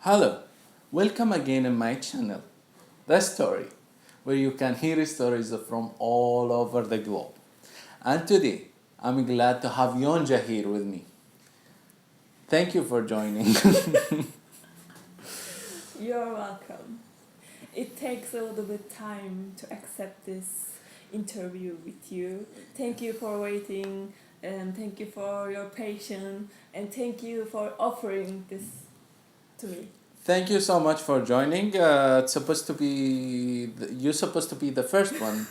Hello, welcome again in my channel, The Story, where you can hear stories from all over the globe. And today, I'm glad to have Yonja here with me. Thank you for joining. You're welcome. It takes a little bit time to accept this interview with you. Thank you for waiting, and thank you for your patience, and thank you for offering this to me. Thank you so much for joining. It's supposed to be you're supposed to be the first one,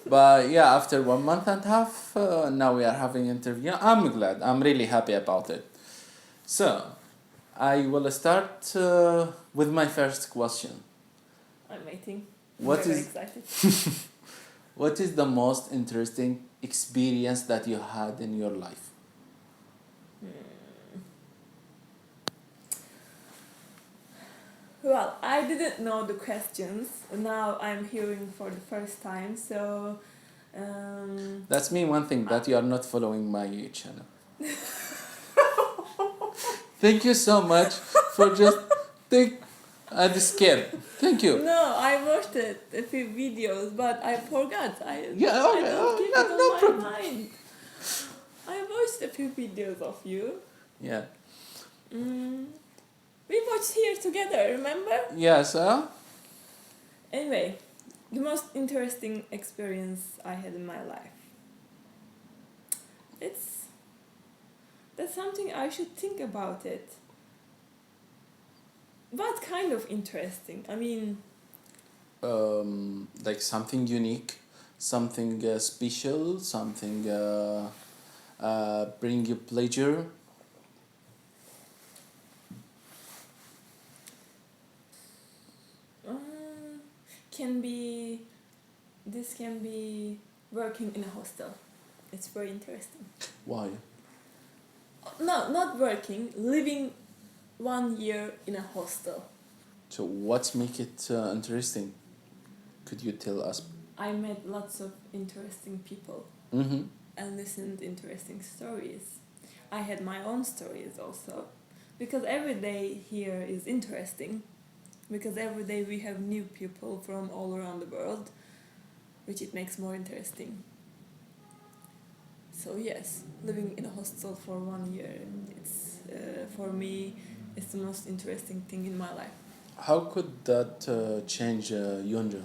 but yeah, after 1 month and a half, now we are having interview. I'm glad. I'm really happy about it. So, I will start with my first question. I'm waiting. What Very is excited. What is the most interesting experience that you had in your life? Well, I didn't know the questions. Now I'm hearing for the first time, so That's me one thing that you are not following my channel. Thank you so much for just think I'm scared. Thank you. no, I watched it, a few videos, but I forgot. Yeah, I okay, don't keep no, it no on my problem. mind. I watched a few videos of you. Yeah. Mm, we watched here together, remember? Yes, Anyway, the most interesting experience I had in my life. It's that's something I should think about it. What kind of interesting? I mean, like something unique, something special, something bring you pleasure. uh, can be this can be working in a hostel. It's very interesting. Why? No, not working, living 1 year in a hostel. So what make it interesting? Could you tell us? I met lots of interesting people Mm-hmm. and listened interesting stories. I had my own stories also because every day here is interesting because every day we have new people from all around the world which it makes more interesting. So yes, living in a hostel for 1 year, it's for me, it's the most interesting thing in my life. How could that change Yonja?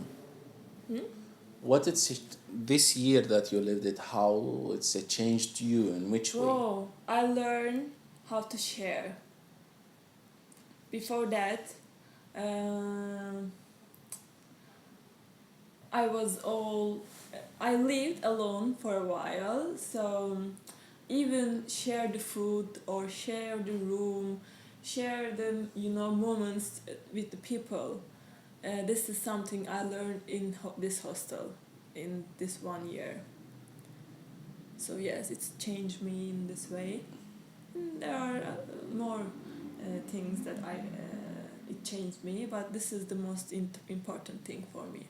Hmm? What it's this year that you lived it? How it's changed you? In which way? Oh, I learned how to share. Before that, um, I was all. I lived alone for a while, so even share the food or share the room, share the moments with the people. This is something I learned in this hostel in this 1 year. So yes, it's changed me in this way. There are more things that it changed me, but this is the most important thing for me.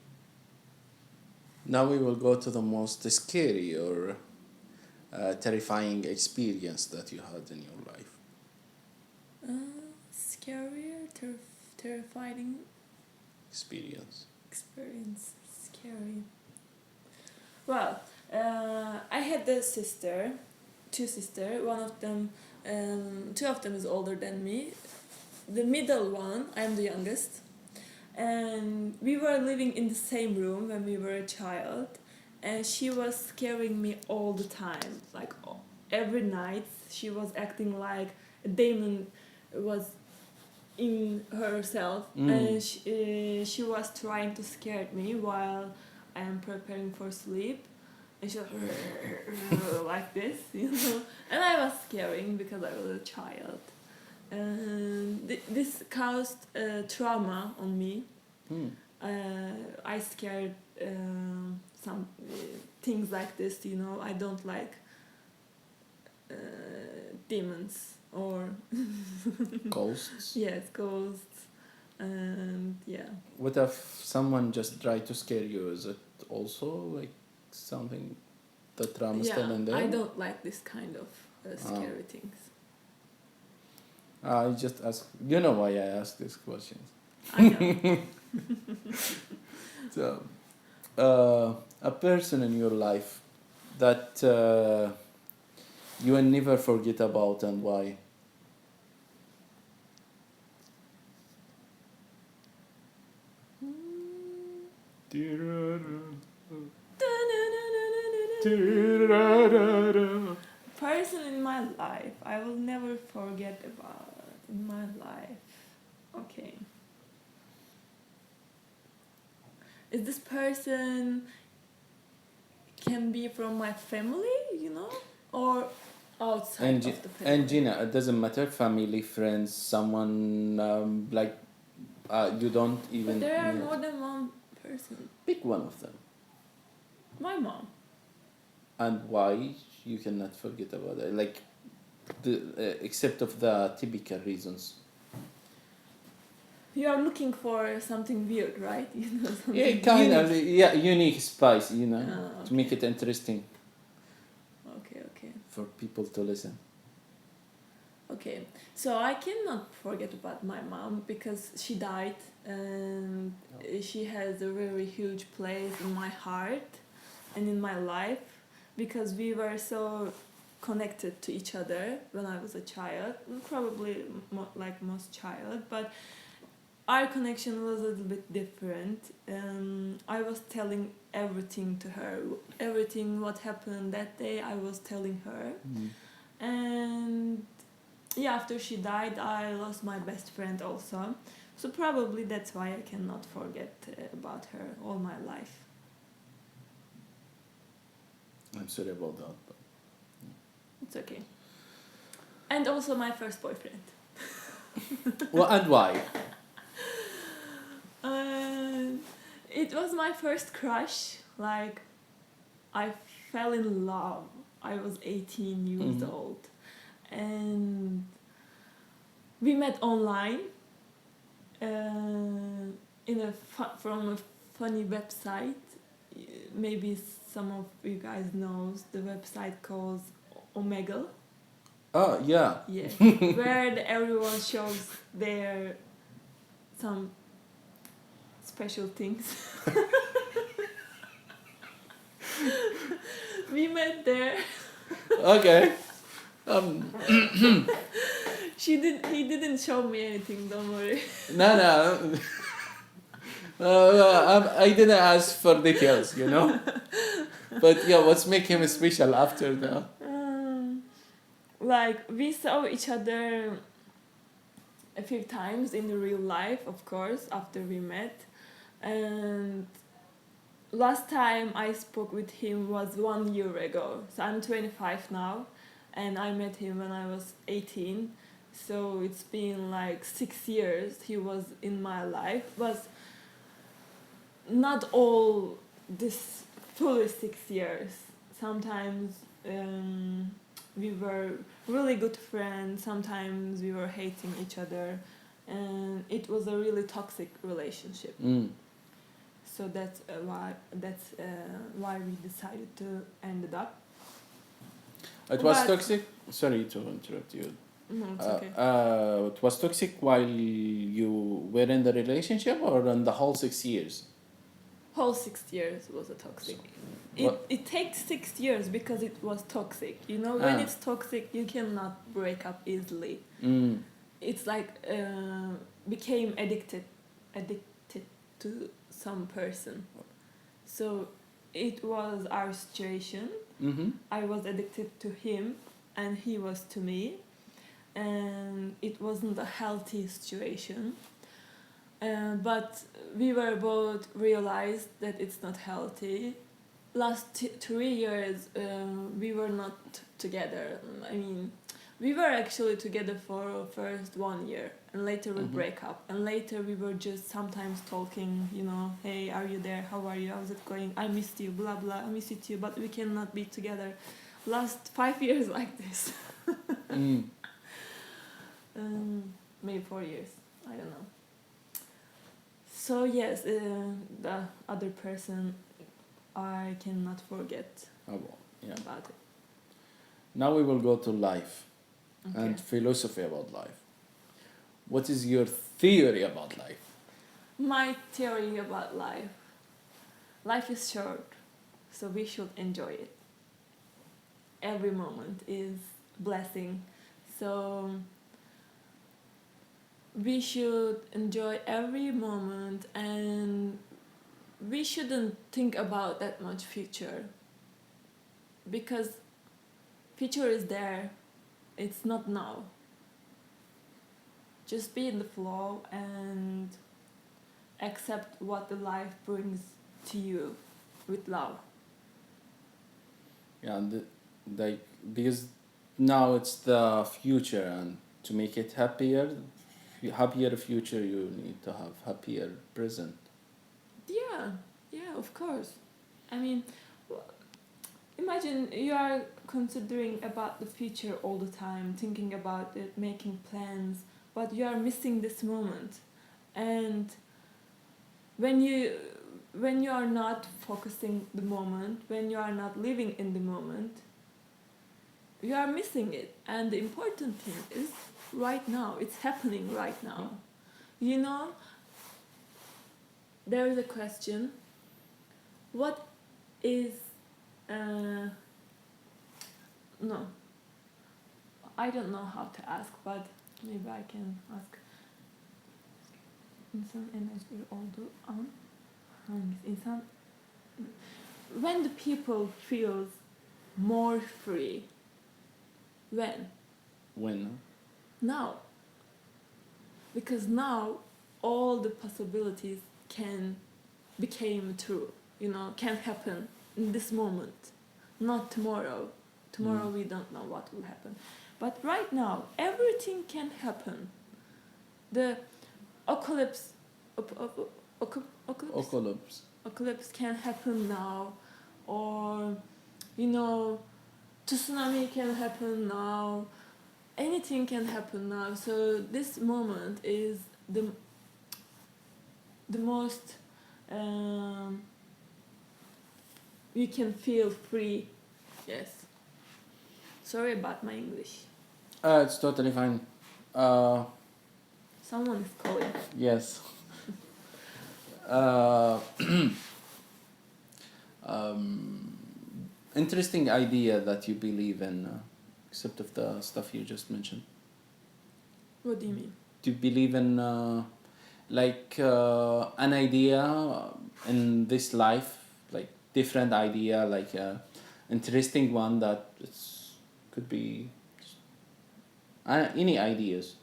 Now we will go to the most scary or terrifying experience that you had in your life. Scary or terrifying Experience. experience. Scary. Well, I had a sister, two sisters. One of them, two of them is older than me. The middle one, I'm the youngest, and we were living in the same room when we were a child, and she was scaring me all the time. Like every night, she was acting like a demon was in herself, and she was trying to scare me while I am preparing for sleep, and she was like this, and I was scaring because I was a child, and this caused trauma on me. Hmm. I scared some things like this. I don't like demons or Ghosts. yes, ghosts, and yeah. What if someone just tried to scare you? Is it also like something the trauma still Yeah, in there? I don't like this kind of Ah. scary things. I just ask. You know why I ask these questions. I know. So, a person in your life that you will never forget about and why. Person in my life I will never forget about in my life. Okay. Is this person can be from my family, you know, or outside of the family? And Gina, it doesn't matter. Family, friends, someone like you don't even. But there are know. more than one person. Pick one of them. My mom. And why you cannot forget about it, like except of the typical reasons. You are looking for something weird, right? You know, something Yeah, kind of. unique. Yeah, unique spice, you know, Ah, to make okay. it interesting Okay. for people to listen. Okay, so I cannot forget about my mom because she died and she has a very huge place in my heart and in my life because we were so connected to each other when I was a child, probably like most child, but our connection was a little bit different. I was telling everything to her, everything what happened that day I was telling her. And yeah, after she died, I lost my best friend also. So probably that's why I cannot forget about her all my life. I'm sorry about that. But It's okay. And also my first boyfriend. well, and why? It was my first crush. Like, I fell in love. I was 18 years old. And we met online from a funny website. Maybe some of you guys knows the website called Omegle. Oh yeah. Yeah, where everyone shows their some special things. We met there. Okay. He didn't show me anything. Don't worry. No. I didn't ask for details, you know. But yeah, what's make him special after that? Like we saw each other a few times in the real life, of course, after we met, and last time I spoke with him was 1 year ago. So I'm 25 now, and I met him when I was 18. So it's been like 6 years he was in my life, but not all this fully 6 years. Sometimes we were really good friends, sometimes we were hating each other, and it was a really toxic relationship. So that's why we decided to end it up. It was But- toxic. Sorry to interrupt you. No, it's okay. It was toxic while you were in the relationship, or in the whole 6 years. Whole 6 years was a toxic. What- It takes 6 years because it was toxic. You know, when Ah. it's toxic, you cannot break up easily. It's like became addicted to some person. So it was our situation. I was addicted to him and he was to me, and it wasn't a healthy situation. But we were both realized that it's not healthy. Last 3 years we were not together. I mean, we were actually together for first 1 year, and later we break up, and later we were just sometimes talking, you know, hey, are you there, how are you, how's it going, I missed you, blah blah, I miss you too, but we cannot be together. Last 5 years like this. Maybe 4 years, I don't know. So yes, the other person I cannot forget Oh, well, yeah. about it. Now we will go to life Okay. and philosophy about life. What is your theory about life? My theory about life. Life is short, so we should enjoy it. Every moment is blessing. So we should enjoy every moment, and we shouldn't think about that much future, because future is there, it's not now. Just be in the flow and accept what the life brings to you with love. Yeah, and like because now it's the future, and to make it happier future, you need to have happier present. Yeah, of course. I mean, imagine you are considering about the future all the time, thinking about it, making plans, but you are missing this moment. And when you are not focusing the moment, when you are not living in the moment, you are missing it. And the important thing is right now, it's happening right now. You know, there is a question, what is no, I don't know how to ask, but maybe I can ask. İnsan en özgür olduğu an hangisi? İnsan, when the people feels more free, when? Now. Because now all the possibilities can become true, can happen in this moment, not tomorrow. Tomorrow we don't know what will happen. But right now, everything can happen. The apocalypse can happen now, or tsunami can happen now. Anything can happen now. So this moment is the most you can feel free. Yes. Sorry about my English. It's totally fine. Someone is calling. Yes. Interesting idea that you believe in, except of the stuff you just mentioned. What do you mean? Do you believe in an idea in this life, like different idea, like interesting one that could be any ideas?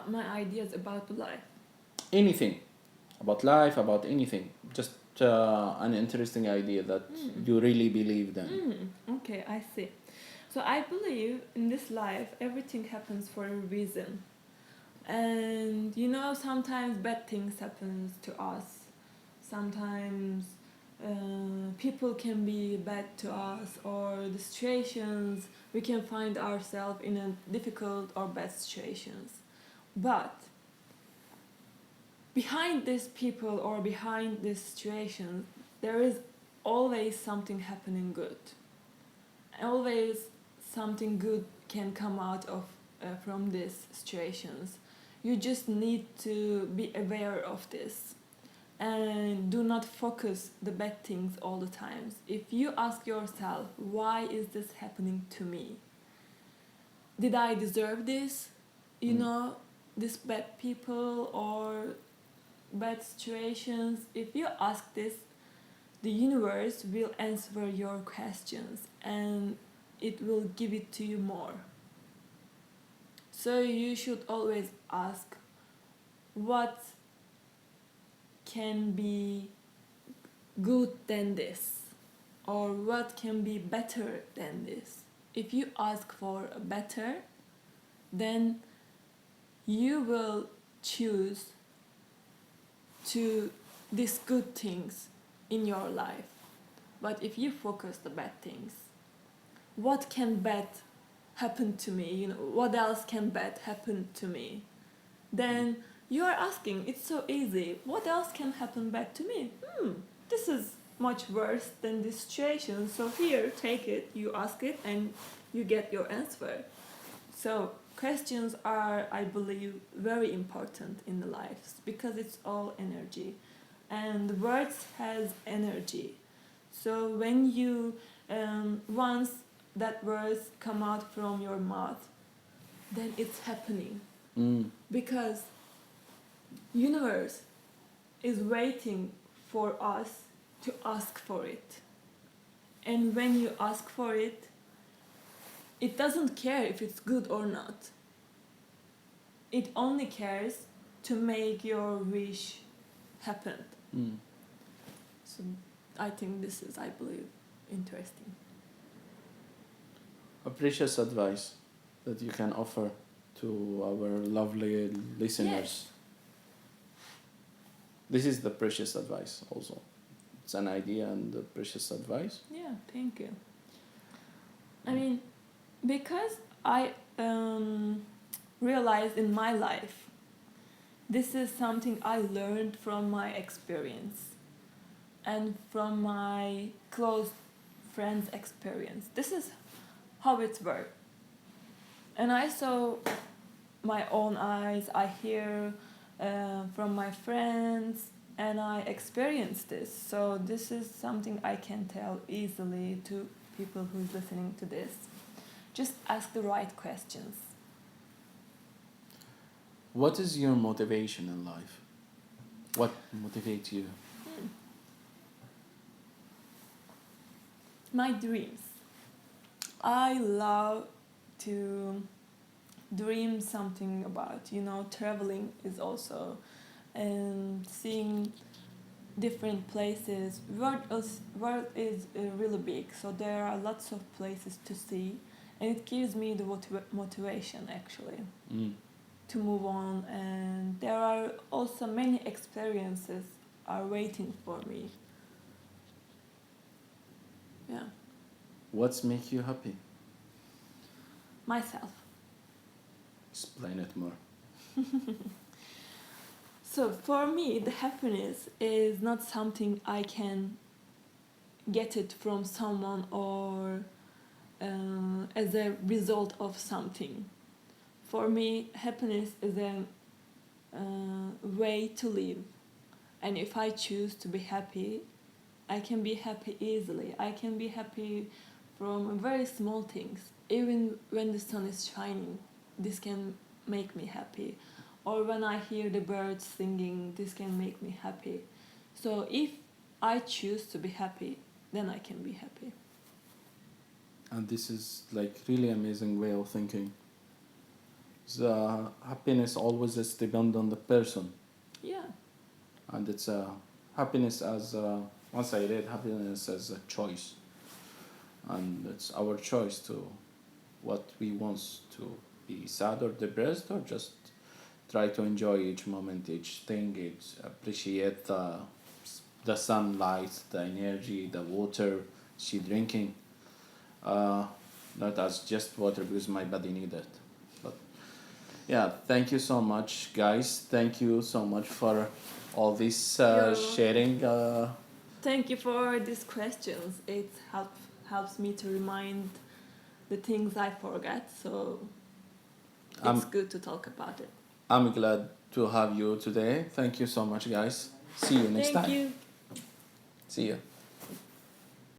My ideas about life. Anything about life, about anything, just an interesting idea that you really believe in. Okay, I see. So I believe in this life everything happens for a reason. And sometimes bad things happen to us. Sometimes people can be bad to us, or the situations we can find ourselves in a difficult or bad situations. But behind these people or behind these situations, there is always something happening good. Always something good can come out of from these situations. You just need to be aware of this and do not focus the bad things all the time. If you ask yourself, why is this happening to me? Did I deserve this? This bad people or bad situations. If you ask this, the universe will answer your questions and it will give it to you more. So you should always ask, what can be good than this, or what can be better than this? If you ask for a better, then you will choose to these good things in your life. But if you focus the bad things, what can bad happen to me? What else can bad happen to me? Then you are asking, it's so easy, what else can happen bad to me? This is much worse than this situation, so here, take it, you ask it, and you get your answer. So questions are, I believe, very important in the lives because it's all energy, and words has energy. So when you once that words come out from your mouth, then it's happening Mm. because universe is waiting for us to ask for it. And when you ask for it, it doesn't care if it's good or not. It only cares to make your wish happen. Mm. So I think this is, I believe, interesting. A precious advice that you can offer to our lovely listeners. Yes. This is the precious advice also. It's an idea and the precious advice. Yeah, thank you. I mean, because I realized in my life, this is something I learned from my experience and from my close friends' experience. This is how it works. And I saw my own eyes, I hear from my friends, and I experienced this. So this is something I can tell easily to people who's listening to this. Just ask the right questions. What is your motivation in life? What motivates you? My dreams. I love to dream something about, traveling is also, and seeing different places. World is really big, so there are lots of places to see, and it gives me the motivation actually Mm. to move on. And there are also many experiences are waiting for me. Yeah, What's make you happy? myself. Explain it more. So for me, the happiness is not something I can get it from someone or as a result of something. For me, happiness is a way to live. And if I choose to be happy, I can be happy easily. I can be happy from very small things. Even when the sun is shining, this can make me happy. Or when I hear the birds singing, this can make me happy. So if I choose to be happy, then I can be happy. And this is like really amazing way of thinking. The happiness always is depend on the person, Yeah, and it's a happiness as a, once I read happiness as a choice, and it's our choice to what we want to be sad or depressed or just try to enjoy each moment, each thing, each appreciate the sunlight, the energy, the water she drinking. Not as just water because my body need it. But yeah, thank you so much, guys. Thank you so much for all this You're sharing. thank you for these questions. It helps me to remind the things I forgot. So it's good to talk about it. I'm glad to have you today. Thank you so much, guys. See you next Thank time. you. See you.